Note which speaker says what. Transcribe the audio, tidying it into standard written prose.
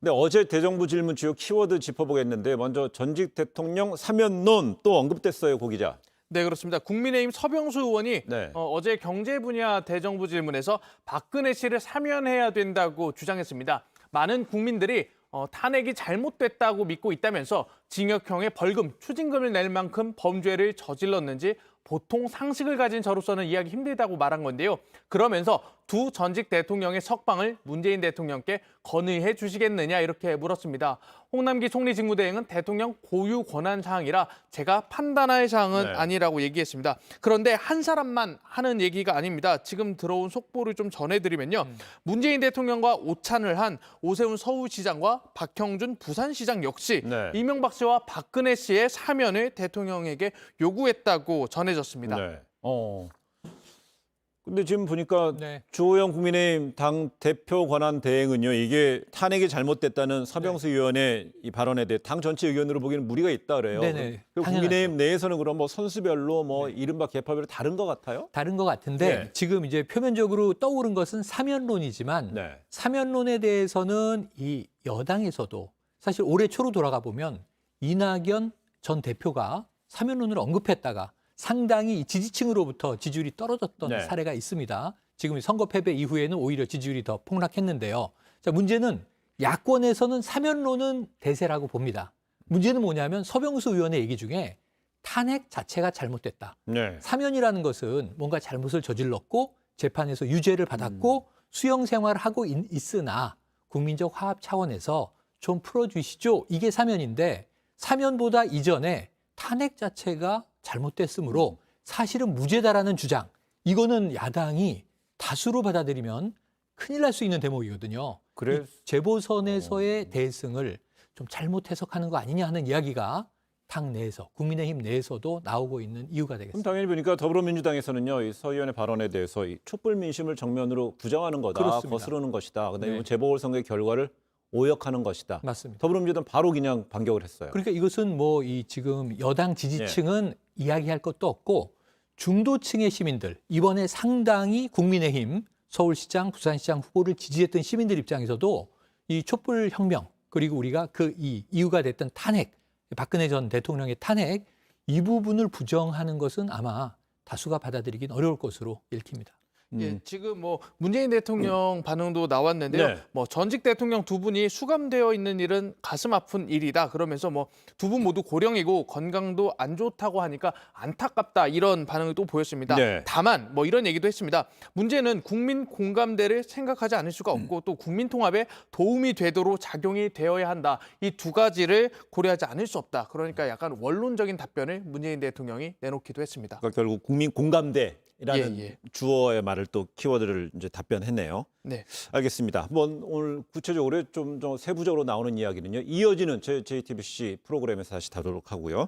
Speaker 1: 근데 어제 대정부 질문 주요 키워드 짚어보겠는데 먼저 전직 대통령 사면론 또 언급됐어요, 고 기자.
Speaker 2: 네, 그렇습니다. 국민의힘 서병수 의원이
Speaker 1: 네.
Speaker 2: 어제 경제 분야 대정부 질문에서 박근혜 씨를 사면해야 된다고 주장했습니다. 많은 국민들이 탄핵이 잘못됐다고 믿고 있다면서 징역형의 벌금, 추징금을 낼 만큼 범죄를 저질렀는지 보통 상식을 가진 저로서는 이해하기 힘들다고 말한 건데요. 그러면서 두 전직 대통령의 석방을 문재인 대통령께 건의해 주시겠느냐 이렇게 물었습니다. 홍남기 총리 직무대행은 대통령 고유 권한 사항이라 제가 판단할 사항은
Speaker 1: 네.
Speaker 2: 아니라고 얘기했습니다. 그런데 한 사람만 하는 얘기가 아닙니다. 지금 들어온 속보를 좀 전해드리면요. 문재인 대통령과 오찬을 한 오세훈 서울시장과 박형준 부산시장 역시
Speaker 1: 네.
Speaker 2: 이명박 씨와 박근혜 씨의 사면을 대통령에게 요구했다고 전해졌습니다.
Speaker 1: 네. 근데 지금 보니까
Speaker 3: 네.
Speaker 1: 주호영 국민의힘 당 대표 권한 대행은요, 이게 탄핵이 잘못됐다는 서병수 의원의 이 발언에 대해 당 전체 의견으로 보기에는 무리가 있다 그래요.
Speaker 3: 네네.
Speaker 1: 그
Speaker 3: 당연하죠.
Speaker 1: 국민의힘 내에서는 그럼 뭐 선수별로 뭐 이른바 계파별로 다른 것 같아요?
Speaker 3: 다른 것 같은데
Speaker 1: 네.
Speaker 3: 지금 이제 표면적으로 떠오른 것은 사면론이지만
Speaker 1: 네.
Speaker 3: 사면론에 대해서는 이 여당에서도 사실 올해 초로 돌아가 보면 이낙연 전 대표가 사면론을 언급했다가 상당히 이 지지층으로부터 지지율이 떨어졌던
Speaker 1: 네.
Speaker 3: 사례가 있습니다. 지금 선거 패배 이후에는 오히려 지지율이 더 폭락했는데요. 자, 문제는 야권에서는 사면론은 대세라고 봅니다. 문제는 뭐냐면 서병수 의원의 얘기 중에 탄핵 자체가 잘못됐다.
Speaker 1: 네.
Speaker 3: 사면이라는 것은 뭔가 잘못을 저질렀고 재판에서 유죄를 받았고 수용 생활을 하고 있으나 국민적 화합 차원에서 좀 풀어주시죠. 이게 사면인데 사면보다 이전에 탄핵 자체가 잘못됐으므로 사실은 무죄다라는 주장. 이거는 야당이 다수로 받아들이면 큰일 날 수 있는 대목이거든요.
Speaker 1: 그래.
Speaker 3: 이 재보선에서의 대승을 좀 잘못 해석하는 거 아니냐 하는 이야기가 당 내에서 국민의힘 내에서도 나오고 있는 이유가
Speaker 1: 그럼
Speaker 3: 되겠습니다.
Speaker 1: 당연히 보니까 더불어민주당에서는요, 이 서 의원의 발언에 대해서 이 촛불 민심을 정면으로 부정하는 거다,
Speaker 3: 그렇습니다.
Speaker 1: 거스르는 것이다. 근데
Speaker 3: 네.
Speaker 1: 재보궐선거의 결과를 오역하는 것이다.
Speaker 3: 맞습니다.
Speaker 1: 더불어민주당 바로 그냥 반격을 했어요.
Speaker 3: 그러니까 이것은 뭐 이 지금 여당 지지층은 이야기할 것도 없고 중도층의 시민들 이번에 상당히 국민의힘 서울시장, 부산시장 후보를 지지했던 시민들 입장에서도 이 촛불 혁명 그리고 우리가 그 이유가 됐던 탄핵, 박근혜 전 대통령의 탄핵 이 부분을 부정하는 것은 아마 다수가 받아들이긴 어려울 것으로 읽힙니다.
Speaker 2: 예, 지금 뭐 문재인 대통령 반응도 나왔는데요.
Speaker 1: 네.
Speaker 2: 뭐 전직 대통령 두 분이 수감되어 있는 일은 가슴 아픈 일이다. 그러면서 뭐 두 분 모두 고령이고 건강도 안 좋다고 하니까 안타깝다 이런 반응을 또 보였습니다.
Speaker 1: 네.
Speaker 2: 다만 뭐 이런 얘기도 했습니다. 문제는 국민 공감대를 생각하지 않을 수가 없고 또 국민 통합에 도움이 되도록 작용이 되어야 한다. 이 두 가지를 고려하지 않을 수 없다. 그러니까 약간 원론적인 답변을 문재인 대통령이 내놓기도 했습니다.
Speaker 1: 그러니까 결국 국민 공감대라는
Speaker 2: 예.
Speaker 1: 주어의 말을 또 키워드를 이제 답변했네요.
Speaker 2: 네.
Speaker 1: 알겠습니다. 한번 오늘 구체적으로 좀 세부적으로 나오는 이야기는요, 이어지는 JTBC 프로그램에서 다시 다루도록 하고요.